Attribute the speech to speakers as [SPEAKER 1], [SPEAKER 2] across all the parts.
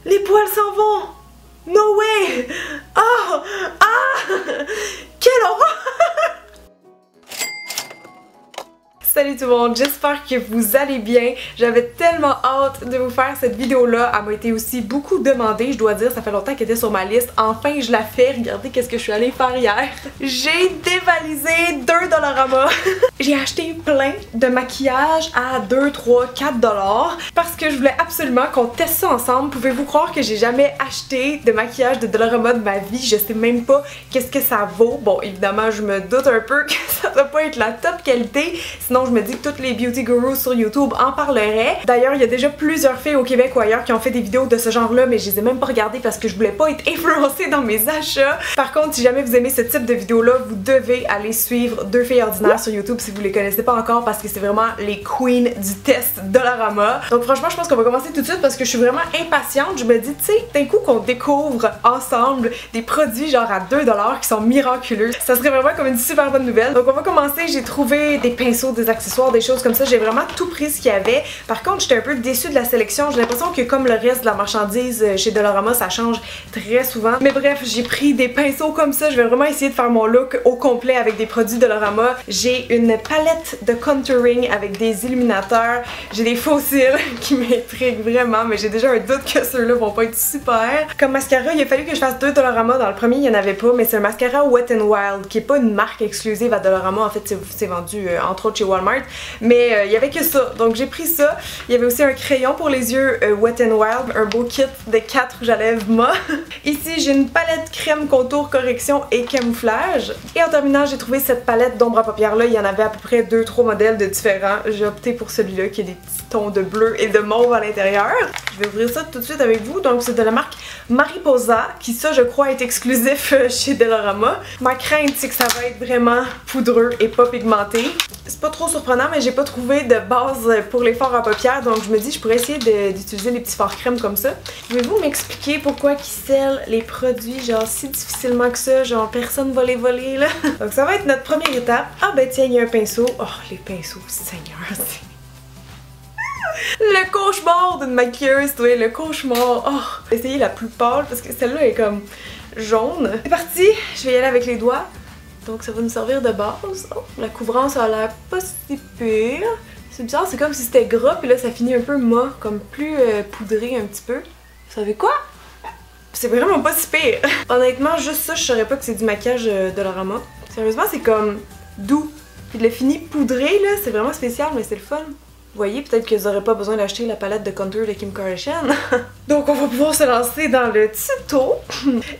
[SPEAKER 1] Les poils s'en vont! No way! Oh! Ah! Quelle horreur! Salut tout le monde, j'espère que vous allez bien. J'avais tellement hâte de vous faire cette vidéo-là. Elle m'a été aussi beaucoup demandée, je dois dire, ça fait longtemps qu'elle était sur ma liste. Enfin, je la fais. Regardez qu'est-ce que je suis allée faire hier. J'ai dévalisé 2 $. J'ai acheté plein de maquillage à 2, 3, 4 $ parce que je voulais absolument qu'on teste ça ensemble. Pouvez-vous croire que j'ai jamais acheté de maquillage de Dollarama de ma vie? Je sais même pas qu'est-ce que ça vaut. Bon, évidemment, je me doute un peu que ça doit pas être la top qualité. Sinon, je me dis que toutes les beauty gurus sur YouTube en parleraient. D'ailleurs, il y a déjà plusieurs filles au Québec ou ailleurs qui ont fait des vidéos de ce genre-là, mais je les ai même pas regardées parce que je voulais pas être influencée dans mes achats. Par contre, si jamais vous aimez ce type de vidéo-là, vous devez aller suivre 2 filles ordinaires sur YouTube si vous les connaissez pas encore parce que c'est vraiment les queens du test Dollarama. Donc franchement, je pense qu'on va commencer tout de suite parce que je suis vraiment impatiente. Je me dis, tu sais, d'un coup qu'on découvre ensemble des produits genre à 2 $ qui sont miraculeux, ça serait vraiment comme une super bonne nouvelle. Donc on va commencer. J'ai trouvé des pinceaux, des accessoires, des choses comme ça. J'ai vraiment tout pris ce qu'il y avait. Par contre, j'étais un peu déçue de la sélection. J'ai l'impression que comme le reste de la marchandise chez Dollarama, ça change très souvent. Mais bref, j'ai pris des pinceaux comme ça. Je vais vraiment essayer de faire mon look au complet avec des produits Dollarama. J'ai une palette de contouring avec des illuminateurs. J'ai des faux cils qui m'intriguent vraiment, mais j'ai déjà un doute que ceux-là vont pas être super. Comme mascara, il a fallu que je fasse 2 Dollarama. Dans le premier, il y en avait pas, mais c'est un mascara Wet n Wild qui est pas une marque exclusive à Dollarama. En fait, c'est vendu entre autres chez Walmart. Mais il y avait que ça, donc j'ai pris ça. Il y avait aussi un crayon pour les yeux Wet n Wild, un beau kit de 4 rouges à lèvres Ma. Ici j'ai une palette crème contour correction et camouflage. Et en terminant, j'ai trouvé cette palette d'ombre à paupières là. Il y en avait à peu près 2-3 modèles de différents. J'ai opté pour celui-là qui a des petits tons de bleu et de mauve à l'intérieur. Je vais ouvrir ça tout de suite avec vous. Donc c'est de la marque Mariposa, qui ça je crois est exclusif chez Dollarama. Ma crainte c'est que ça va être vraiment poudreux et pas pigmenté. C'est pas trop surprenant, mais j'ai pas trouvé de base pour les fards à paupières, donc je me dis je pourrais essayer d'utiliser les petits fards crème comme ça. Pouvez-vous m'expliquer pourquoi ils scellent les produits genre si difficilement que ça, genre personne va les voler là? Donc ça va être notre première étape. Ah ben tiens, il y a un pinceau. Oh les pinceaux, Seigneur, c'est... Le cauchemar d'une maquilleuse, toi, le cauchemar. Oh, j'ai essayé la plus pâle parce que celle-là est comme jaune. C'est parti, je vais y aller avec les doigts. Donc ça va nous servir de base. Oh, la couvrance a l'air pas si pire. C'est bizarre, c'est comme si c'était gras puis là ça finit un peu mat, comme plus poudré un petit peu. Vous savez quoi? C'est vraiment pas si pire. Honnêtement, juste ça, je saurais pas que c'est du maquillage Dollarama. Sérieusement, c'est comme doux. Puis le fini poudré là, c'est vraiment spécial mais c'est le fun. Vous voyez, peut-être que vous n'aurez pas besoin d'acheter la palette de contour de Kim Kardashian. Donc on va pouvoir se lancer dans le tuto.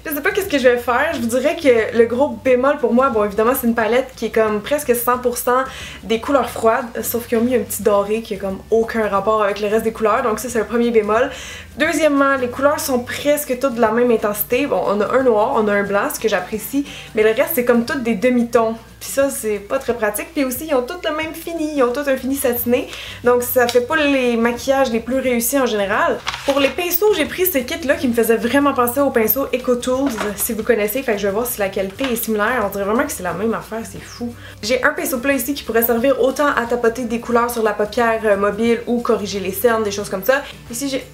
[SPEAKER 1] Je sais pas qu'est-ce que je vais faire. Je vous dirais que le gros bémol pour moi, bon évidemment c'est une palette qui est comme presque 100% des couleurs froides, sauf qu'ils ont mis un petit doré qui a comme aucun rapport avec le reste des couleurs, donc ça c'est un premier bémol. Deuxièmement, les couleurs sont presque toutes de la même intensité. Bon, on a un noir, on a un blanc, ce que j'apprécie, mais le reste c'est comme toutes des demi-tons. Puis ça, c'est pas très pratique. Puis aussi, ils ont tous le même fini. Ils ont tous un fini satiné. Donc ça fait pas les maquillages les plus réussis en général. Pour les pinceaux, j'ai pris ce kit-là qui me faisait vraiment penser aux pinceaux EcoTools, si vous connaissez. Fait que je vais voir si la qualité est similaire. On dirait vraiment que c'est la même affaire, c'est fou. J'ai un pinceau plat ici qui pourrait servir autant à tapoter des couleurs sur la paupière mobile ou corriger les cernes, des choses comme ça. Ici, j'ai...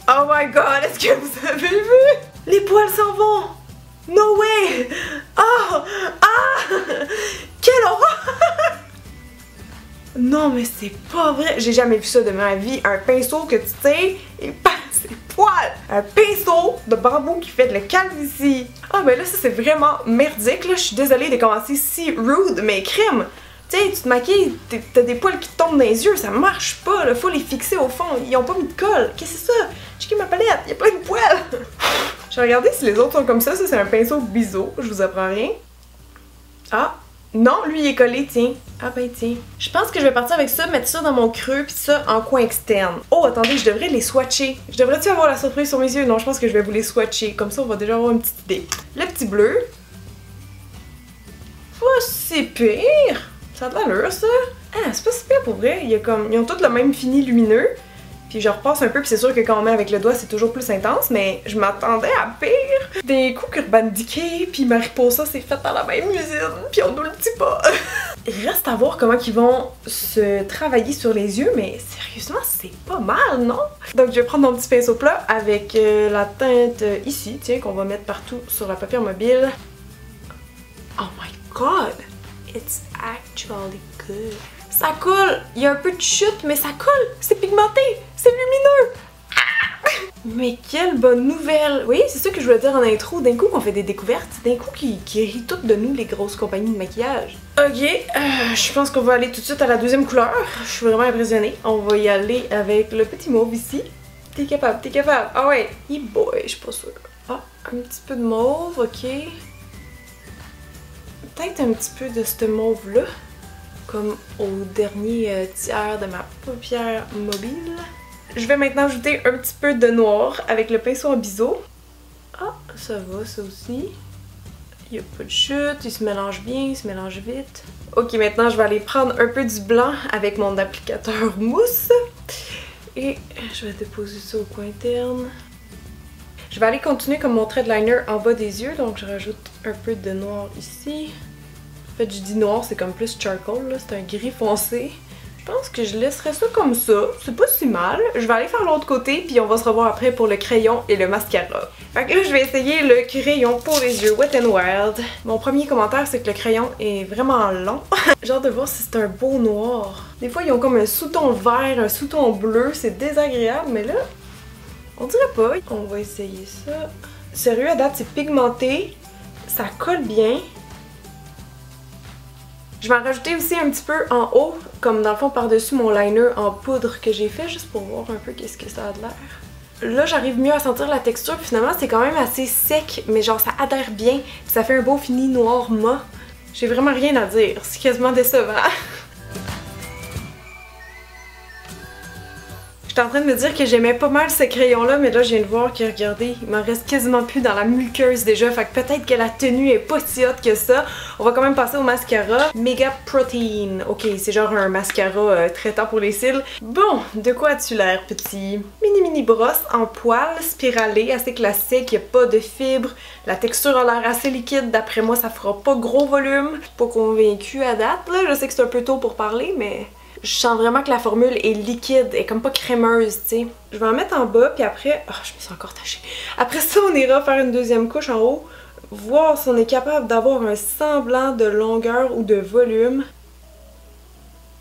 [SPEAKER 1] Oh my god, est-ce que vous avez vu? Les poils s'en vont! No way! Oh! Ah! Quelle horreur! Non mais c'est pas vrai! J'ai jamais vu ça de ma vie. Un pinceau que tu tires et bam! C'est poils! Un pinceau de bambou qui fait de la calvitie. Ah ben là ça c'est vraiment merdique là. Je suis désolée de commencer si rude, mais crime! Tu sais, tu te maquilles, t'as des poils qui tombent dans les yeux, ça marche pas, là, faut les fixer au fond, ils ont pas mis de colle. Qu'est-ce que c'est ça? Checkez ma palette, y'a plein de poils! Je vais regarder si les autres sont comme ça c'est un pinceau biseau, je vous apprends rien. Ah! Non, lui il est collé, tiens. Ah ben tiens. Je pense que je vais partir avec ça, mettre ça dans mon creux, puis ça en coin externe. Oh, attendez, je devrais les swatcher. Je devrais-tu avoir la surprise sur mes yeux? Non, je pense que je vais vous les swatcher, comme ça on va déjà avoir une petite idée. Le petit bleu. Pas si pire! Ça a de l'allure, ça. Ah, c'est pas si pire pour vrai. Il y a comme... Ils ont tous le même fini lumineux. Puis je repasse un peu, puis c'est sûr que quand on met avec le doigt, c'est toujours plus intense, mais je m'attendais à pire. Des coups Urban Decay, puis Mariposa, c'est fait dans la même usine, puis on nous le dit pas. Reste à voir comment ils vont se travailler sur les yeux, mais sérieusement, c'est pas mal, non? Donc je vais prendre mon petit pinceau plat avec la teinte ici, tiens, qu'on va mettre partout sur la paupière mobile. Oh my god! It's actually good. Ça colle! Il y a un peu de chute, mais ça colle! C'est pigmenté! C'est lumineux! Mais quelle bonne nouvelle! Oui, c'est ça que je voulais dire en intro. D'un coup qu'on fait des découvertes, d'un coup qui rient toutes de nous, les grosses compagnies de maquillage. Ok, je pense qu'on va aller tout de suite à la deuxième couleur. Je suis vraiment impressionnée. On va y aller avec le petit mauve ici. T'es capable, t'es capable. Ah ouais, boy, je suis pas sûre. Ah, un petit peu de mauve, ok. Peut-être un petit peu de ce mauve-là, comme au dernier tiers de ma paupière mobile. Je vais maintenant ajouter un petit peu de noir avec le pinceau en biseau. Ah, ça va, ça aussi. Il n'y a pas de chute, il se mélange bien, il se mélange vite. Ok, maintenant je vais aller prendre un peu du blanc avec mon applicateur mousse. Et je vais déposer ça au coin interne. Je vais aller continuer comme mon trait de liner en bas des yeux, donc je rajoute un peu de noir ici. En fait, je dis noir, c'est comme plus charcoal, là, c'est un gris foncé. Je pense que je laisserai ça comme ça, c'est pas si mal. Je vais aller faire l'autre côté, puis on va se revoir après pour le crayon et le mascara. Fait que là, je vais essayer le crayon pour les yeux Wet n Wild. Mon premier commentaire, c'est que le crayon est vraiment long. J'ai hâte de voir si c'est un beau noir. Des fois, ils ont comme un sous-ton vert, un sous-ton bleu, c'est désagréable, mais là, on dirait pas. On va essayer ça. Sérieux, à date, c'est pigmenté, ça colle bien. Je vais en rajouter aussi un petit peu en haut, comme dans le fond par-dessus mon liner en poudre que j'ai fait, juste pour voir un peu qu'est-ce que ça a de l'air. Là, j'arrive mieux à sentir la texture, puis finalement, c'est quand même assez sec, mais genre ça adhère bien, puis ça fait un beau fini noir mat. J'ai vraiment rien à dire, c'est quasiment décevant. J'étais en train de me dire que j'aimais pas mal ce crayon-là, mais là, je viens de voir que, regardez, il m'en reste quasiment plus dans la muqueuse déjà, fait que peut-être que la tenue est pas si haute que ça. On va quand même passer au mascara. Mega Protein. Ok, c'est genre un mascara traitant pour les cils. Bon, de quoi as-tu l'air, petit? Mini brosse en poil, spiralée, assez classique, y a pas de fibres. La texture a l'air assez liquide, d'après moi, ça fera pas gros volume. Pas convaincue à date, là. Je sais que c'est un peu tôt pour parler, mais... je sens vraiment que la formule est liquide, elle est comme pas crémeuse, tu sais. Je vais en mettre en bas, puis après... oh, je me suis encore tachée. Après ça, on ira faire une deuxième couche en haut, voir si on est capable d'avoir un semblant de longueur ou de volume.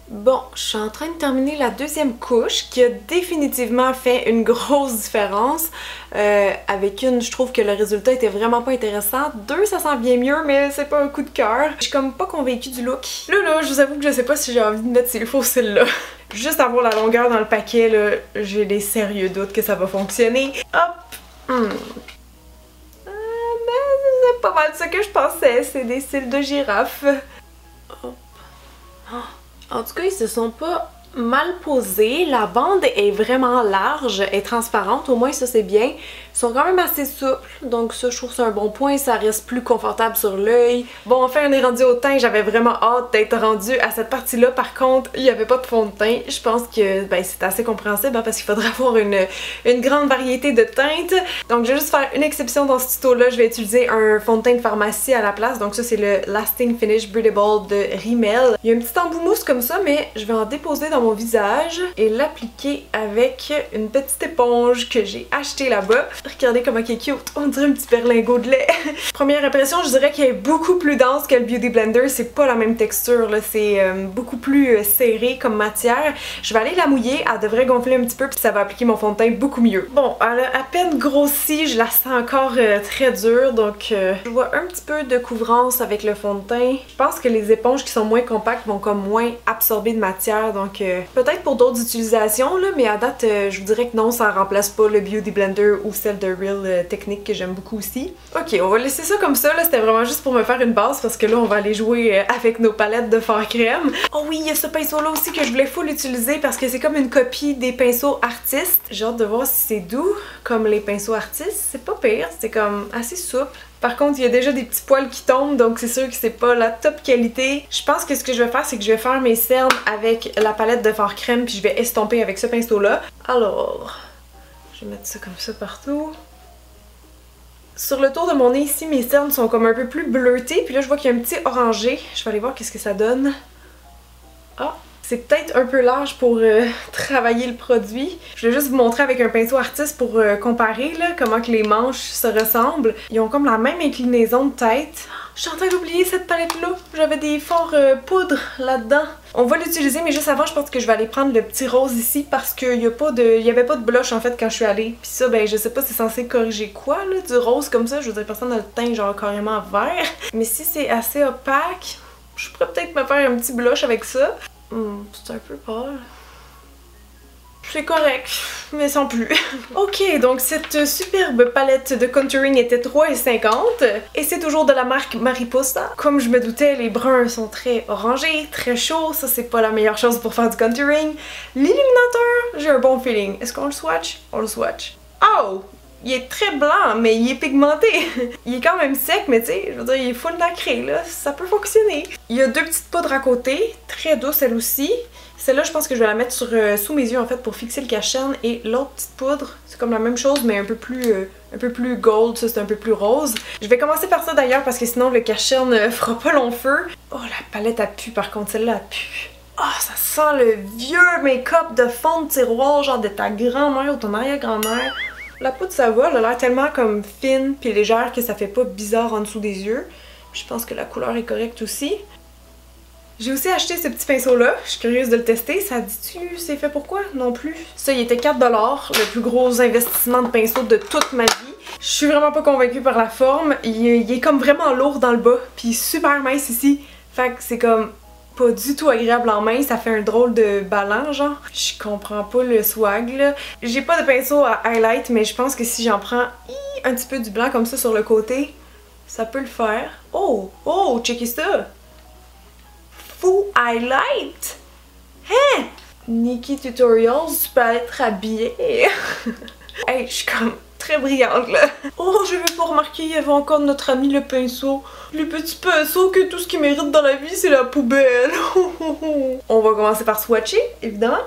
[SPEAKER 1] Bon, je suis en train de terminer la deuxième couche qui a définitivement fait une grosse différence. Avec une, je trouve que le résultat était vraiment pas intéressant. Deux, ça sent bien mieux, mais c'est pas un coup de cœur. Je suis comme pas convaincue du look. Là, je vous avoue que je sais pas si j'ai envie de mettre ces faux cils-là. Juste avoir la longueur dans le paquet, là, j'ai des sérieux doutes que ça va fonctionner. Hop! Mais c'est pas mal ce que je pensais, c'est des cils de girafe. Hop. Oh. En tout cas, ils se sont pas mal posés. La bande est vraiment large et transparente, au moins ça c'est bien. Ils sont quand même assez souples, donc ça je trouve c'est un bon point, ça reste plus confortable sur l'œil. Bon, enfin on est rendu au teint, j'avais vraiment hâte d'être rendue à cette partie-là. Par contre, il n'y avait pas de fond de teint. Je pense que ben, c'est assez compréhensible hein, parce qu'il faudrait avoir une grande variété de teintes. Donc je vais juste faire une exception dans ce tuto-là, je vais utiliser un fond de teint de pharmacie à la place. Donc ça c'est le Lasting Finish Breathable de Rimmel. Il y a un petit embout mousse comme ça, mais je vais en déposer dans mon visage et l'appliquer avec une petite éponge que j'ai achetée là-bas. Regardez comment il est cute, on dirait un petit berlingot de lait. Première impression, je dirais qu'il est beaucoup plus dense que le Beauty Blender, c'est pas la même texture, c'est beaucoup plus serré comme matière. Je vais aller la mouiller, elle devrait gonfler un petit peu puis ça va appliquer mon fond de teint beaucoup mieux. Bon, elle a à peine grossi, je la sens encore très dure, donc je vois un petit peu de couvrance avec le fond de teint. Je pense que les éponges qui sont moins compactes vont comme moins absorber de matière, donc peut-être pour d'autres utilisations, là, mais à date, je vous dirais que non, ça remplace pas le Beauty Blender ou celle de Real Technique que j'aime beaucoup aussi. Ok, on va laisser ça comme ça, là, c'était vraiment juste pour me faire une base parce que là, on va aller jouer avec nos palettes de fard crème. Oh oui, il y a ce pinceau-là aussi que je voulais full utiliser parce que c'est comme une copie des pinceaux artistes. J'ai hâte de voir si c'est doux comme les pinceaux artistes. C'est pas pire, c'est comme assez souple. Par contre, il y a déjà des petits poils qui tombent, donc c'est sûr que c'est pas la top qualité. Je pense que ce que je vais faire, c'est que je vais faire mes cernes avec la palette de fard crème, puis je vais estomper avec ce pinceau-là. Alors, je vais mettre ça comme ça partout. Sur le tour de mon nez ici, mes cernes sont comme un peu plus bleutées, puis là je vois qu'il y a un petit orangé. Je vais aller voir qu'est-ce que ça donne. C'est peut-être un peu large pour travailler le produit. Je vais juste vous montrer avec un pinceau artiste pour comparer là, comment que les manches se ressemblent. Ils ont comme la même inclinaison de tête. Je suis en train d'oublier cette palette-là. J'avais des forts poudres là-dedans. On va l'utiliser, mais juste avant, je pense que je vais aller prendre le petit rose ici parce qu'il y avait pas de blush en fait quand je suis allée. Puis ça, ben je sais pas c'est censé corriger quoi là, du rose comme ça. Je veux dire, personne n'a le teint genre carrément vert. Mais si c'est assez opaque, je pourrais peut-être me faire un petit blush avec ça. C'est un peu pâle. C'est correct, mais sans plus. Ok, donc cette superbe palette de contouring était 3,50 et c'est toujours de la marque Mariposa. Comme je me doutais, les bruns sont très orangés, très chauds, ça c'est pas la meilleure chose pour faire du contouring. L'illuminateur, j'ai un bon feeling. Est-ce qu'on le swatch? On le swatch. Oh! Il est très blanc, mais il est pigmenté. Il est quand même sec, mais tu sais, je veux dire, il est full nacré, là. Ça peut fonctionner. Il y a deux petites poudres à côté, très douces elle aussi. Celle-là, je pense que je vais la mettre sous mes yeux, en fait, pour fixer le cache-cerne. Et l'autre petite poudre, c'est comme la même chose, mais un peu plus gold, ça c'est un peu plus rose. Je vais commencer par ça d'ailleurs, parce que sinon le cache-cerne fera pas long feu. Oh, la palette a pu, par contre, celle-là a pu. Oh, ça sent le vieux make-up de fond de tiroir, genre de ta grand-mère ou ton arrière-grand-mère. La poudre ça va, elle a l'air tellement comme fine puis légère que ça fait pas bizarre en dessous des yeux. Je pense que la couleur est correcte aussi. J'ai aussi acheté ce petit pinceau là, je suis curieuse de le tester. Ça dit-tu c'est fait pourquoi? Non plus. Ça il était 4$, le plus gros investissement de pinceau de toute ma vie. Je suis vraiment pas convaincue par la forme, il est comme vraiment lourd dans le bas puis super mince ici. Fait que c'est comme pas du tout agréable en main, ça fait un drôle de ballon genre. Je comprends pas le swag là. J'ai pas de pinceau à highlight, mais je pense que si j'en prends un petit peu du blanc comme ça sur le côté, ça peut le faire. Oh! Oh! Checkez ça! Full highlight! Hein? Nikki Tutorials, tu peux être habillée. Hey, je suis comme très brillante là. Oh, je vais pas remarquer, il y avait encore notre ami le pinceau. Le petit pinceau que tout ce qu'il mérite dans la vie, c'est la poubelle. On va commencer par swatcher, évidemment.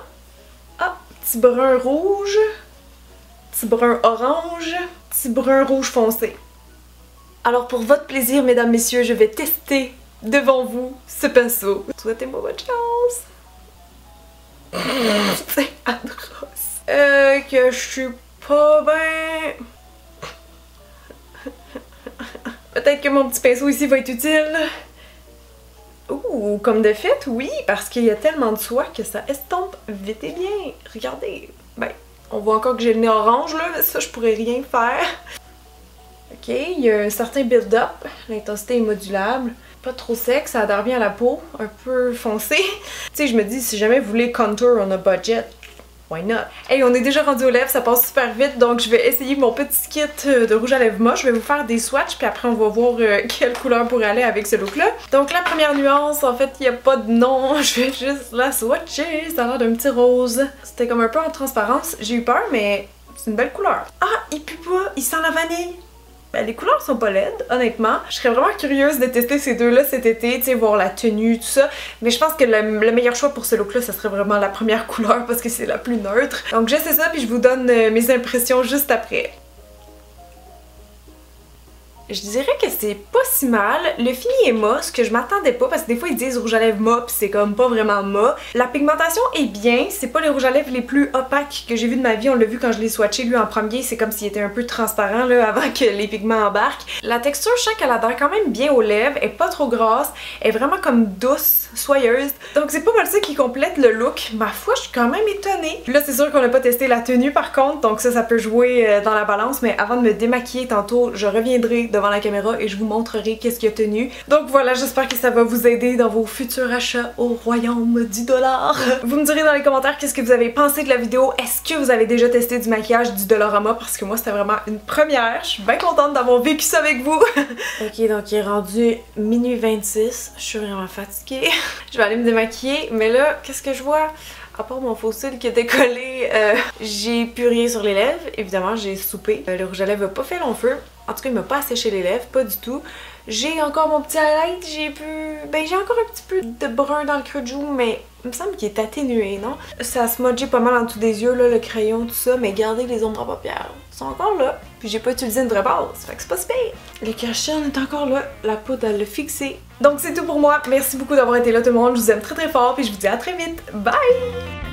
[SPEAKER 1] Ah, petit brun rouge, petit brun orange, petit brun rouge foncé. Alors pour votre plaisir, mesdames, messieurs, je vais tester devant vous ce pinceau. Souhaitez-moi bonne chance. C'est atroce. Que je suis pas ben... Peut-être que mon petit pinceau ici va être utile. Ouh, comme de fait, oui, parce qu'il y a tellement de soie que ça estompe vite et bien. Regardez. Ben, on voit encore que j'ai le nez orange là, mais ça je pourrais rien faire. Ok, il y a un certain build-up. L'intensité est modulable. Pas trop sec, ça adhère bien à la peau. Un peu foncé. Tu sais, je me dis, si jamais vous voulez contour on a budget, why not? Hey, on est déjà rendu aux lèvres, ça passe super vite, donc je vais essayer mon petit kit de rouge à lèvres moche. Je vais vous faire des swatchs, puis après on va voir quelle couleur pourrait aller avec ce look-là. Donc la première nuance, en fait, il n'y a pas de nom, je vais juste la swatcher. Ça a l'air d'un petit rose. C'était comme un peu en transparence. J'ai eu peur, mais c'est une belle couleur. Ah, il pue pas, il sent la vanille. Ben, les couleurs sont pas laides, honnêtement. Je serais vraiment curieuse de tester ces deux-là cet été, tu sais, voir la tenue, tout ça. Mais je pense que le meilleur choix pour ce look-là, ça serait vraiment la première couleur parce que c'est la plus neutre. Donc j'essaie ça, puis je vous donne mes impressions juste après. Je dirais que c'est pas si mal. Le fini est mat, ce que je m'attendais pas, parce que des fois ils disent rouge à lèvres mat, pis c'est comme pas vraiment mat. La pigmentation est bien, c'est pas les rouges à lèvres les plus opaques que j'ai vu de ma vie. On l'a vu quand je l'ai swatché lui en premier, c'est comme s'il était un peu transparent là avant que les pigments embarquent. La texture, je sens qu'elle adhère quand même bien aux lèvres, elle est pas trop grasse, elle est vraiment comme douce, soyeuse. Donc c'est pas mal ça qui complète le look. Ma foi, je suis quand même étonnée. Là c'est sûr qu'on n'a pas testé la tenue par contre, donc ça peut jouer dans la balance, mais avant de me démaquiller tantôt, je reviendrai devant la caméra et je vous montrerai qu'est-ce qu'il y a tenu. Donc voilà, j'espère que ça va vous aider dans vos futurs achats au royaume du dollar. Vous me direz dans les commentaires qu'est-ce que vous avez pensé de la vidéo. Est-ce que vous avez déjà testé du maquillage du Dollarama? Parce que moi c'était vraiment une première. Je suis bien contente d'avoir vécu ça avec vous. Ok, donc il est rendu minuit 26. Je suis vraiment fatiguée. Je vais aller me démaquiller. Mais là, qu'est-ce que je vois? À part mon faux cil qui était collé, j'ai plus rien sur les lèvres. Évidemment, j'ai soupé. Le rouge à lèvres n'a pas fait long feu. En tout cas, il m'a pas asséché les lèvres, pas du tout. J'ai encore mon petit highlight. J'ai encore un petit peu de brun dans le creux de joue, mais il me semble qu'il est atténué, non? Ça a smudgé pas mal en dessous des yeux, là, le crayon, tout ça, mais regardez les ombres à paupières. Ils sont encore là. Puis j'ai pas utilisé une vraie base, fait que c'est pas si pire. Le cachet est encore là, la poudre elle l'a fixé. Donc c'est tout pour moi. Merci beaucoup d'avoir été là tout le monde. Je vous aime très très fort, puis je vous dis à très vite. Bye!